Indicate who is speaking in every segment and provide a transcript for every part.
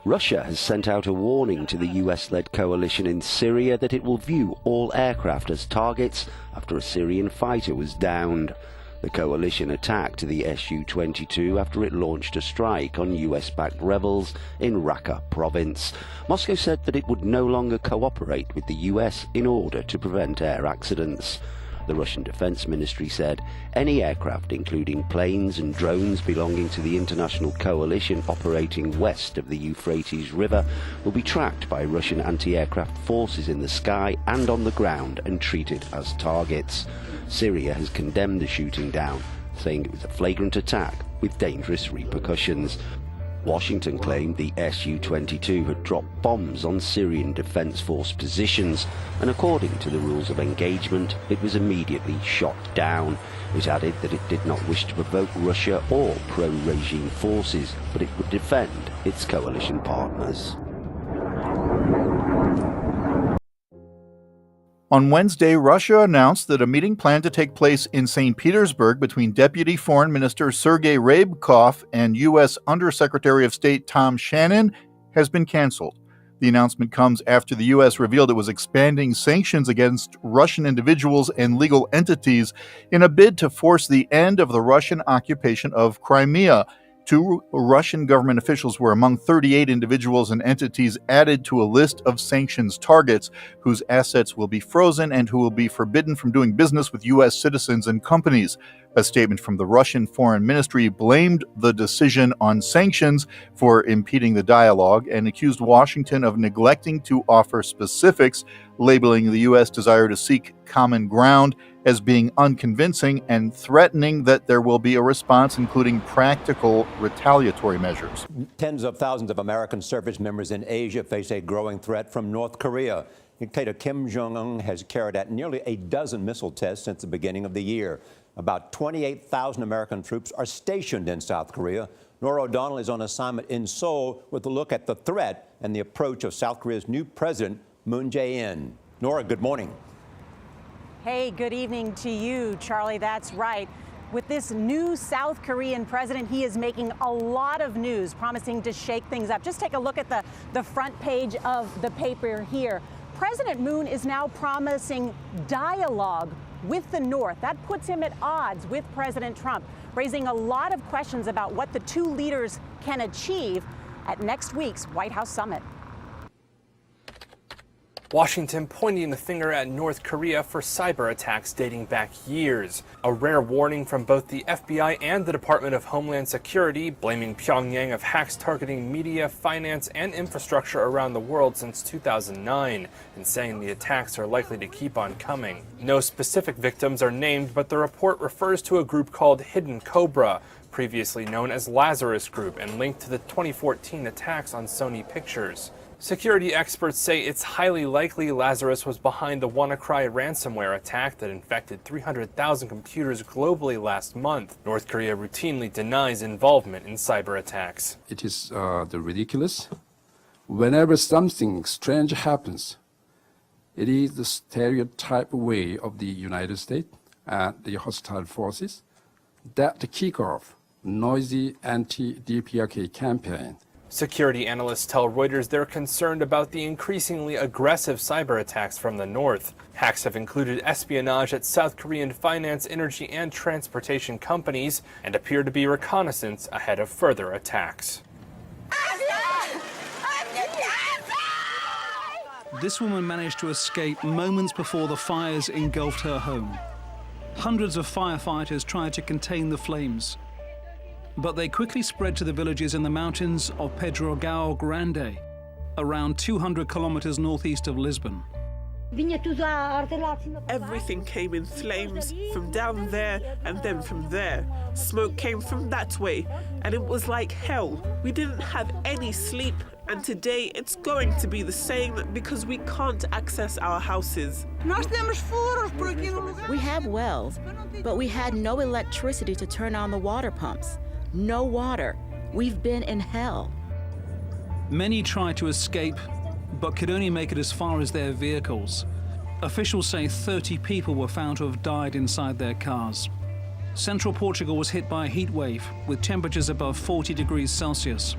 Speaker 1: Russia has sent out a warning to the US-led coalition in Syria that it will view all aircraft as targets after a Syrian fighter was downed. The coalition attacked the Su-22 after it launched a strike on US-backed rebels in Raqqa province. Moscow said that it would no longer cooperate with the US in order to prevent air accidents. The Russian Defense Ministry said any aircraft, including planes and drones belonging to the international coalition operating west of the Euphrates River, will be tracked by Russian anti-aircraft forces in the sky and on the ground and treated as targets. Syria has condemned the shooting down, saying it was a flagrant attack with dangerous repercussions. Washington claimed the Su-22 had dropped bombs on Syrian Defense Force positions, and according to the rules of engagement, it was immediately shot down. It added that it did not wish to provoke Russia or pro-regime forces, but it would defend its coalition partners.
Speaker 2: On Wednesday, Russia announced that a meeting planned to take place in St. Petersburg between Deputy Foreign Minister Sergei Ryabkov and U.S. Undersecretary of State Tom Shannon has been canceled. The announcement comes after the U.S. revealed it was expanding sanctions against Russian individuals and legal entities in a bid to force the end of the Russian occupation of Crimea. 2 Russian government officials were among 38 individuals and entities added to a list of sanctions targets whose assets will be frozen and who will be forbidden from doing business with U.S. citizens and companies. A statement from the Russian Foreign Ministry blamed the decision on sanctions for impeding the dialogue and accused Washington of neglecting to offer specifics, labeling the U.S. desire to seek common ground as being unconvincing and threatening that there will be a response, including practical retaliatory measures.
Speaker 3: Tens of thousands of American service members in Asia face a growing threat from North Korea. Dictator Kim Jong-un has carried out nearly a dozen missile tests since the beginning of the year. About 28,000 American troops are stationed in South Korea. Nora O'Donnell is on assignment in Seoul with a look at the threat and the approach of South Korea's new president, Moon Jae-in. Nora, good morning.
Speaker 4: Hey, good evening to you, Charlie. That's right. With this new South Korean president, he is making a lot of news, promising to shake things up. Just take a look at the front page of the paper here. President Moon is now promising dialogue with the North. That puts him at odds with President Trump, raising a lot of questions about what the two leaders can achieve at next week's White House summit.
Speaker 5: Washington pointing the finger at North Korea for cyber attacks dating back years. A rare warning from both the FBI and the Department of Homeland Security, blaming Pyongyang of hacks targeting media, finance, and infrastructure around the world since 2009, and saying the attacks are likely to keep on coming. No specific victims are named, but the report refers to a group called Hidden Cobra, previously known as Lazarus Group, and linked to the 2014 attacks on Sony Pictures. Security experts say it's highly likely Lazarus was behind the WannaCry ransomware attack that infected 300,000 computers globally last month. North Korea routinely denies involvement in cyber attacks.
Speaker 6: It is the ridiculous. Whenever something strange happens, it is the stereotype way of the United States and the hostile forces that kick off noisy anti-DPRK campaign.
Speaker 5: Security analysts tell Reuters they're concerned about the increasingly aggressive cyber attacks from the north. Hacks have included espionage at South Korean finance, energy, and transportation companies and appear to be reconnaissance ahead of further attacks.
Speaker 7: This woman managed to escape moments before the fires engulfed her home. Hundreds of firefighters tried to contain the flames, but they quickly spread to the villages in the mountains of Pedrógão Grande, around 200 kilometers northeast of Lisbon.
Speaker 8: Everything came in flames from down there and then from there. Smoke came from that way, and it was like hell. We didn't have any sleep, and today it's going to be the same because we can't access our houses.
Speaker 9: We have wells, but we had no electricity to turn on the water pumps. No water. We've been in hell.
Speaker 7: Many tried to escape, but could only make it as far as their vehicles. Officials say 30 people were found to have died inside their cars. Central Portugal was hit by a heat wave with temperatures above 40 degrees Celsius.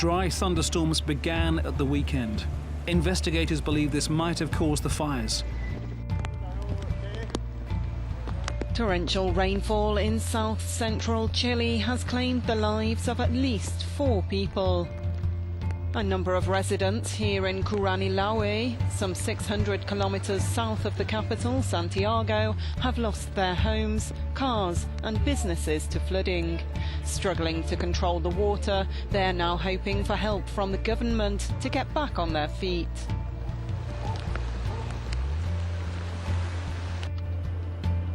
Speaker 7: Dry thunderstorms began at the weekend. Investigators believe this might have caused the fires.
Speaker 10: Torrential rainfall in South Central Chile has claimed the lives of at least 4 people. A number of residents here in Curanilaue, some 600 kilometers south of the capital, Santiago, have lost their homes, cars and businesses to flooding. Struggling to control the water, they're now hoping for help from the government to get back on their feet.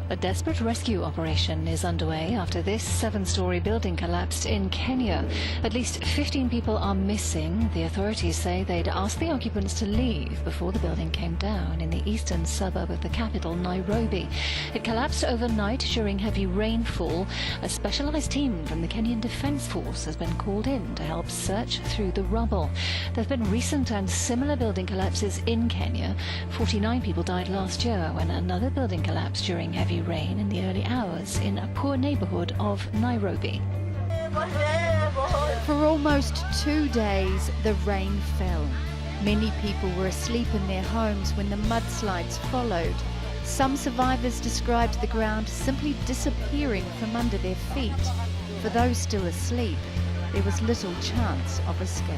Speaker 11: A desperate rescue operation is underway after this 7-story building collapsed in Kenya. At least 15 people are missing. The authorities say they'd asked the occupants to leave before the building came down in the eastern suburb of the capital, Nairobi. It collapsed overnight during heavy rainfall. A specialized team from the Kenyan Defense Force has been called in to help search through the rubble. There have been recent and similar building collapses in Kenya. 49 people died last year when another building collapsed during heavy rain in the early hours in a poor neighborhood of Nairobi.
Speaker 12: For almost 2 days, the rain fell. Many people were asleep in their homes when the mudslides followed. Some survivors described the ground simply disappearing from under their feet. For those still asleep, there was little chance of escape.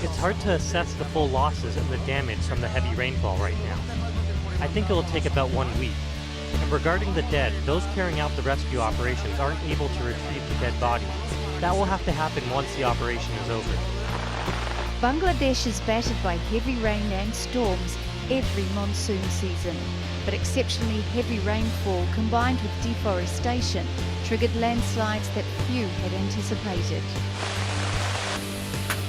Speaker 13: It's hard to assess the full losses and the damage from the heavy rainfall right now. I think it will take about 1 week. And regarding the dead, those carrying out the rescue operations aren't able to retrieve the dead bodies. That will have to happen once the operation is over.
Speaker 12: Bangladesh is battered by heavy rain and storms every monsoon season, but exceptionally heavy rainfall combined with deforestation triggered landslides that few had anticipated.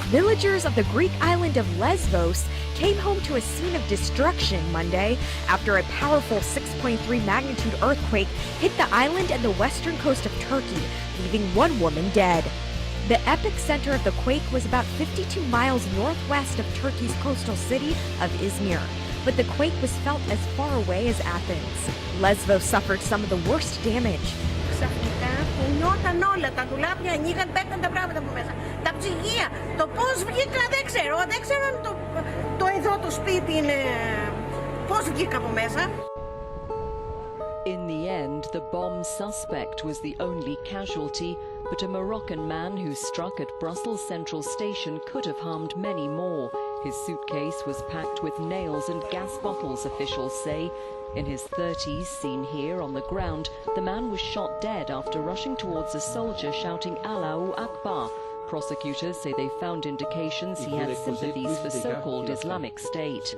Speaker 14: Villagers of the Greek island of Lesbos came home to a scene of destruction Monday after a powerful 6.3 magnitude earthquake hit the island and the western coast of Turkey, leaving 1 woman dead. The epicenter of the quake was about 52 miles northwest of Turkey's coastal city of Izmir, but the quake was felt as far away as Athens. Lesbos suffered some of the worst damage.
Speaker 15: Κουνιόταν όλα τα ντουλάπια, ανοίγαν, πέφτουν τα πράγματα από μέσα. Τα ψυγεία, το πώς βγήκα δεν ξέρω αν το εδώ το σπίτι είναι, πώς βγήκα από μέσα.
Speaker 16: In the end, the bomb suspect was the only casualty, but a Moroccan man who struck at Brussels Central Station could have harmed many more. His suitcase was packed with nails and gas bottles, officials say. In his 30s, seen here on the ground, the man was shot dead after rushing towards a soldier shouting Allahu Akbar. Prosecutors say they found indications he had sympathies for so-called Islamic State.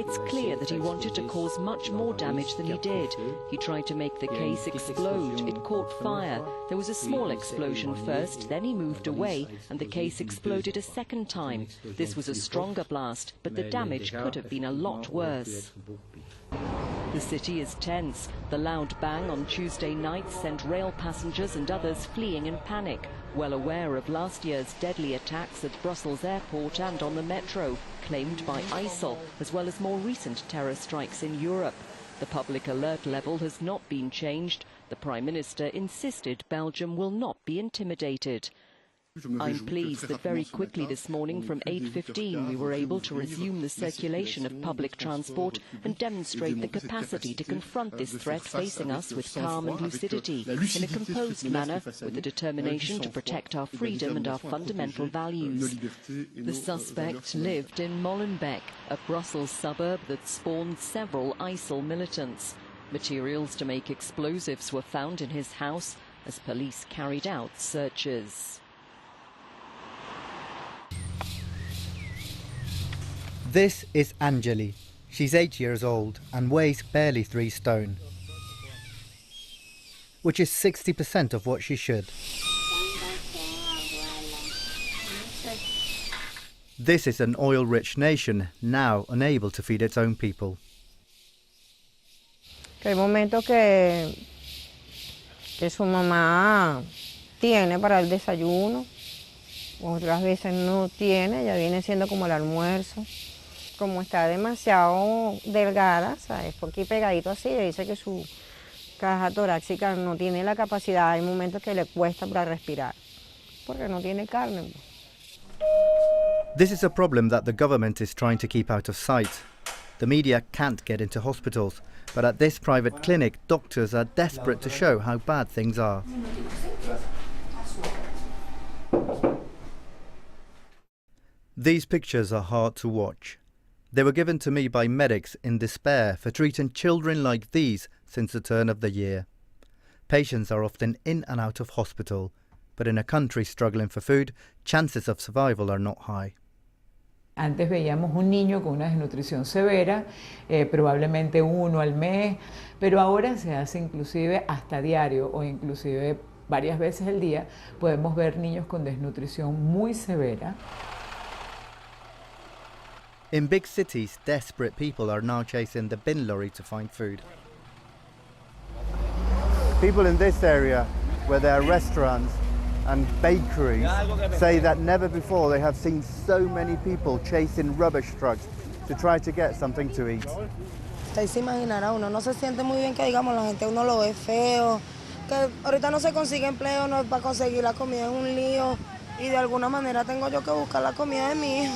Speaker 16: It's clear that he wanted to cause much more damage than he did. He tried to make the case explode. It caught fire. There was a small explosion first, then he moved away, and the case exploded a second time. This was a stronger blast, but the damage could have been a lot worse. The city is tense. The loud bang on Tuesday night sent rail passengers and others fleeing in panic, well aware of last year's deadly attacks at Brussels airport and on the metro, claimed by ISIL, as well as more recent terror strikes in Europe. The public alert level has not been changed. The Prime Minister insisted Belgium will not be intimidated. I'm pleased that very quickly this morning from 8:15 we were able to resume the circulation of public transport and demonstrate the capacity to confront this threat facing us with calm and lucidity, in a composed manner, with the determination to protect our freedom and our fundamental values. The suspect lived in Molenbeek, a Brussels suburb that spawned several ISIL militants. Materials to make explosives were found in his house as police carried out searches.
Speaker 17: This is Anjali. She's 8 years old and weighs barely 3 stone, which is 60% of what she should. This is an oil-rich nation, now unable to feed its own people.
Speaker 15: Hay momentos que su mamá tiene para el desayuno, otras veces no tiene, ya viene siendo como el almuerzo. Como está demasiado delgada, ¿sabes? Porque aquí pegadito así, dice que su caja torácica no tiene la capacidad, hay momentos que le cuesta para respirar. porque no tiene carne.
Speaker 17: This is a problem that the government is trying to keep out of sight. The media can't get into hospitals, but at this private clinic, doctors are desperate to show how bad things are. These pictures are hard to watch. They were given to me by medics in despair for treating children like these since the turn of the year. Patients are often in and out of hospital, but in a country struggling for food, chances of survival are not high.
Speaker 18: Antes veíamos un niño con una desnutrición severa, probablemente uno al mes, pero ahora se hace inclusive hasta diario o inclusive varias veces al día. Podemos ver niños con desnutrición muy severa.
Speaker 17: In big cities, desperate people are now chasing the bin lorry to find food. People in this area, where there are restaurants and bakeries, say that never before they have seen so many people chasing rubbish trucks to try to get something to eat.
Speaker 19: Usted se imaginará, uno no se siente muy bien que digamos la gente uno lo ve feo, que ahorita no se consigue empleo, no es para conseguir la comida, es un lío y de alguna manera tengo yo que buscar la comida de mi hijo.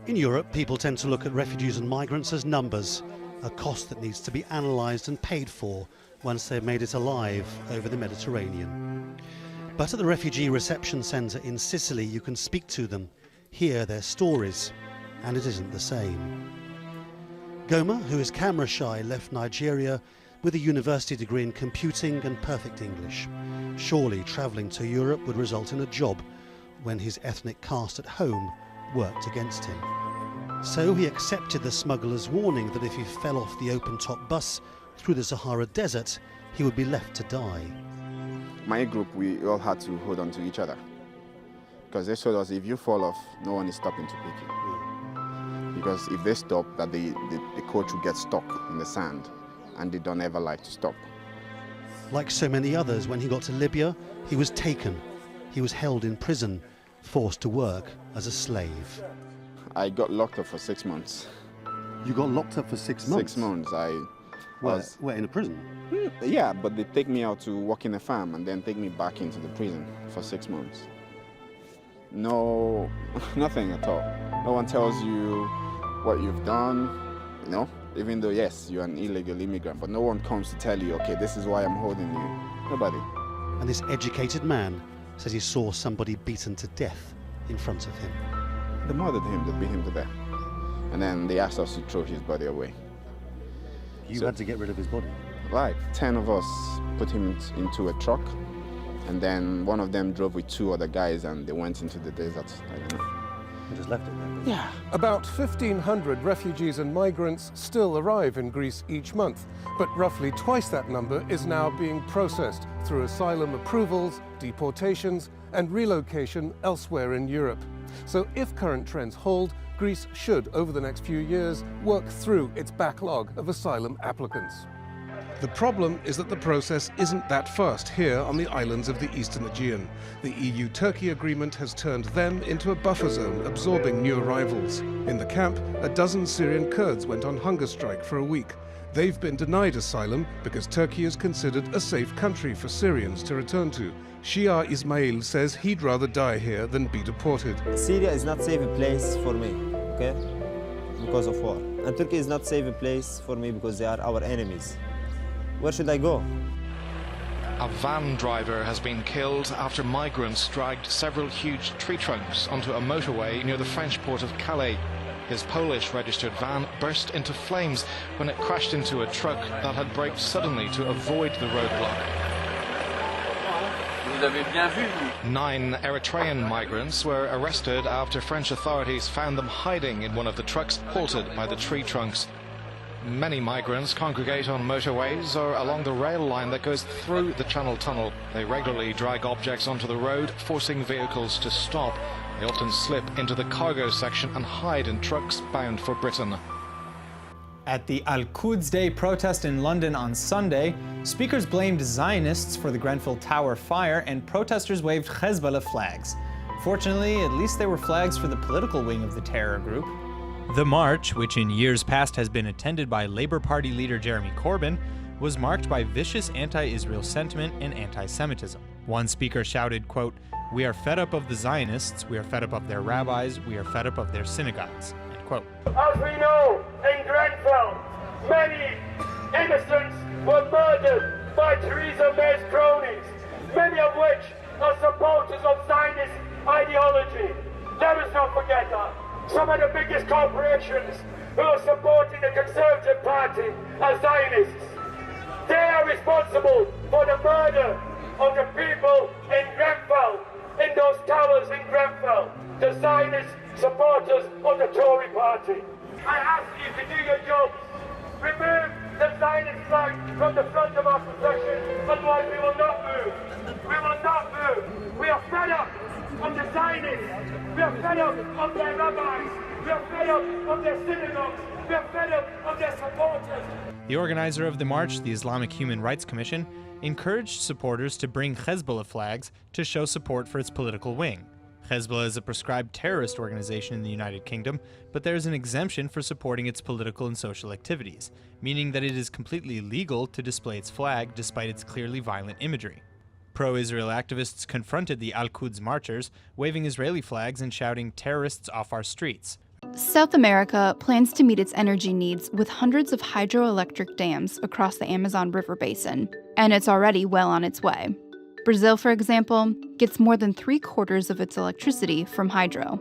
Speaker 20: In Europe, people tend to look at refugees and migrants as numbers, a cost that needs to be analysed and paid for once they've made it alive over the Mediterranean. But at the refugee reception centre in Sicily, you can speak to them, hear their stories, and it isn't the same. Goma, who is camera shy, left Nigeria with a university degree in computing and perfect English. Surely travelling to Europe would result in a job when his ethnic caste at home worked against him. So he accepted the smuggler's warning that if he fell off the open-top bus through the Sahara Desert, he would be left to die.
Speaker 21: My group, we all had to hold on to each other, because they told us if you fall off, no one is stopping to pick you. Because if they stop, that the coach will get stuck in the sand, and they don't ever like to stop.
Speaker 20: Like so many others, when he got to Libya, he was taken. He was held in prison, forced to work as a slave.
Speaker 21: I got locked up for 6 months.
Speaker 20: You got locked up for 6 months?
Speaker 21: 6 months.
Speaker 20: Where, in a prison?
Speaker 21: Yeah, but they take me out to work in a farm and then take me back into the prison for 6 months. No, nothing at all. No one tells you what you've done, you know, even though, yes, you're an illegal immigrant, but no one comes to tell you, okay, this is why I'm holding you. Nobody.
Speaker 20: And this educated man says he saw somebody beaten to death in front of him.
Speaker 21: They murdered him, they beat him to death. And then they asked us to throw his body away.
Speaker 20: You had to get rid of his body?
Speaker 21: Right, 10 of us put him into a truck, and then one of them drove with 2 other guys and they went into the desert. I don't know.
Speaker 20: And just left it there?
Speaker 21: Yeah.
Speaker 22: About 1,500 refugees and migrants still arrive in Greece each month, but roughly twice that number is now being processed through asylum approvals, deportations, and relocation elsewhere in Europe. So if current trends hold, Greece should, over the next few years, work through its backlog of asylum applicants. The problem is that the process isn't that fast here on the islands of the Eastern Aegean. The EU-Turkey agreement has turned them into a buffer zone, absorbing new arrivals. In the camp, a dozen Syrian Kurds went on hunger strike for a week. They've been denied asylum because Turkey is considered a safe country for Syrians to return to. Shia Ismail says he'd rather die here than be deported.
Speaker 23: Syria is not a safe place for me, okay? Because of war. And Turkey is not a safe place for me because they are our enemies. Where should I go?
Speaker 24: A van driver has been killed after migrants dragged several huge tree trunks onto a motorway near the French port of Calais. His Polish-registered van burst into flames when it crashed into a truck that had braked suddenly to avoid the roadblock. 9 Eritrean migrants were arrested after French authorities found them hiding in one of the trucks halted by the tree trunks. Many migrants congregate on motorways or along the rail line that goes through the Channel Tunnel. They regularly drag objects onto the road, forcing vehicles to stop. They often slip into the cargo section and hide in trucks bound for Britain.
Speaker 25: At the Al-Quds Day protest in London on Sunday, speakers blamed Zionists for the Grenfell Tower fire and protesters waved Hezbollah flags. Fortunately, at least they were flags for the political wing of the terror group.
Speaker 26: The march, which in years past has been attended by Labour Party leader Jeremy Corbyn, was marked by vicious anti-Israel sentiment and anti-Semitism. One speaker shouted, quote, "We are fed up of the Zionists, we are fed up of their rabbis, we are fed up of their synagogues," end quote.
Speaker 1: As we know, in Grenfell, many innocents were murdered by Theresa May's cronies, many of which are supporters of Zionist ideology. Let us not forget that. Some of the biggest corporations who are supporting the Conservative Party are Zionists. They are responsible for the murder of the people in Grenfell, in those towers in Grenfell, the Zionist supporters of the Tory party. I ask you to do your jobs. Remove the Zionist flag from the front of our procession, otherwise we will not move. We will not move. We are fed up of the Zionists. We are fed up of their rabbis. We are fed up of their synagogues. We are fed up of their supporters.
Speaker 26: The organizer of the march, the Islamic Human Rights Commission, encouraged supporters to bring Hezbollah flags to show support for its political wing. Hezbollah is a proscribed terrorist organization in the United Kingdom, but there is an exemption for supporting its political and social activities, meaning that it is completely legal to display its flag despite its clearly violent imagery. Pro-Israel activists confronted the Al-Quds marchers, waving Israeli flags and shouting, "Terrorists off our streets."
Speaker 2: South America plans to meet its energy needs with hundreds of hydroelectric dams across the Amazon River basin, and it's already well on its way. Brazil, for example, gets more than 3/4 of its electricity from hydro.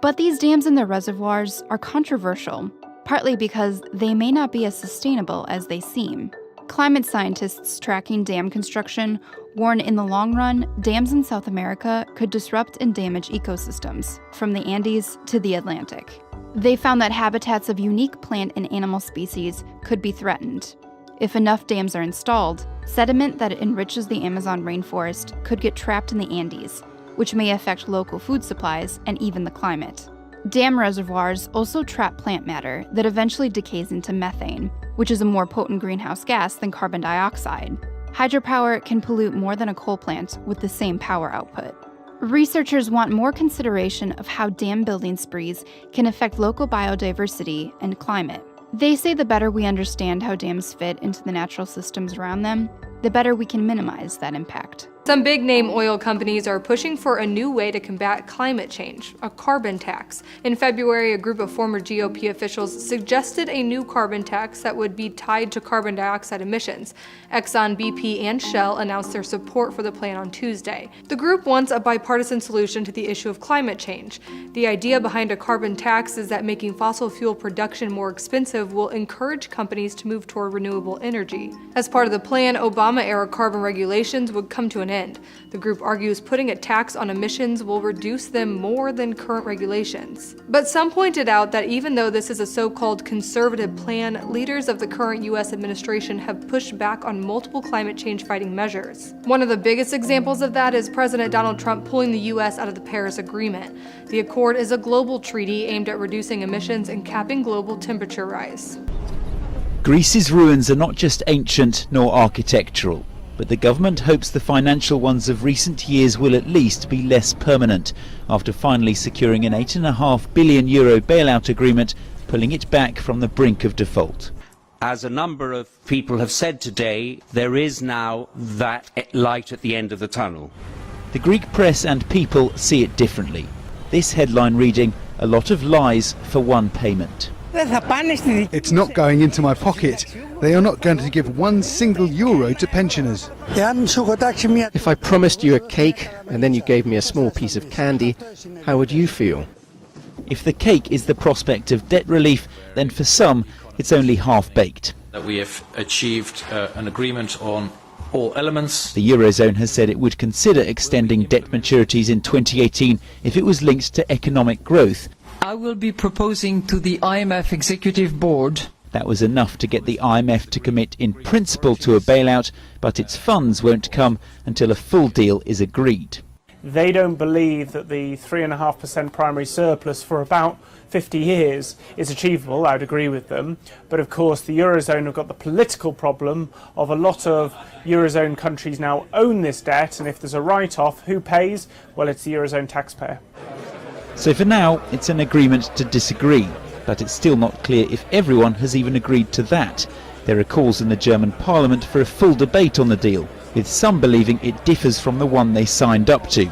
Speaker 2: But these dams and their reservoirs are controversial, partly because they may not be as sustainable as they seem. Climate scientists tracking dam construction warn in the long run, dams in South America could disrupt and damage ecosystems, from the Andes to the Atlantic. They found that habitats of unique plant and animal species could be threatened. If enough dams are installed, sediment that enriches the Amazon rainforest could get trapped in the Andes, which may affect local food supplies and even the climate. Dam reservoirs also trap plant matter that eventually decays into methane, which is a more potent greenhouse gas than carbon dioxide. Hydropower can pollute more than a coal plant with the same power output. Researchers want more consideration of how dam building sprees can affect local biodiversity and climate. They say the better we understand how dams fit into the natural systems around them, the better we can minimize that impact.
Speaker 3: Some big-name oil companies are pushing for a new way to combat climate change, a carbon tax. In February, a group of former GOP officials suggested a new carbon tax that would be tied to carbon dioxide emissions. Exxon, BP, and Shell announced their support for the plan on Tuesday. The group wants a bipartisan solution to the issue of climate change. The idea behind a carbon tax is that making fossil fuel production more expensive will encourage companies to move toward renewable energy. As part of the plan, Obama-era carbon regulations would come to an end. The group argues putting a tax on emissions will reduce them more than current regulations. But some pointed out that even though this is a so-called conservative plan, leaders of the current U.S. administration have pushed back on multiple climate change fighting measures. One of the biggest examples of that is President Donald Trump pulling the U.S. out of the Paris Agreement. The accord is a global treaty aimed at reducing emissions and capping global temperature rise.
Speaker 4: Greece's ruins are not just ancient nor architectural, but the government hopes the financial ones of recent years will at least be less permanent, after finally securing an €8.5 billion bailout agreement, pulling it back from the brink of default.
Speaker 5: As a number of people have said today, there is now that light at the end of the tunnel.
Speaker 4: The Greek press and people see it differently. This headline reading, "A lot of lies for one payment."
Speaker 6: It's not going into my pocket. They are not going to give €1 single to pensioners.
Speaker 27: If I promised you a cake and then you gave me a small piece of candy, how would you feel?
Speaker 4: If the cake is the prospect of debt relief, then for some, it's only half-baked.
Speaker 28: We have achieved an agreement on all elements.
Speaker 4: The Eurozone has said it would consider extending debt maturities in 2018 if it was linked to economic growth.
Speaker 29: I will be proposing to the IMF Executive Board.
Speaker 4: That was enough to get the IMF to commit in principle to a bailout, but its funds won't come until a full deal is agreed.
Speaker 30: They don't believe that the 3.5% primary surplus for about 50 years is achievable. I would agree with them. But of course, the Eurozone have got the political problem of a lot of Eurozone countries now own this debt, and if there's a write-off, who pays? Well, it's the Eurozone taxpayer.
Speaker 4: So for now, it's an agreement to disagree, but it's still not clear if everyone has even agreed to that. There are calls in the German parliament for a full debate on the deal. with some believing it differs from the one they signed up to.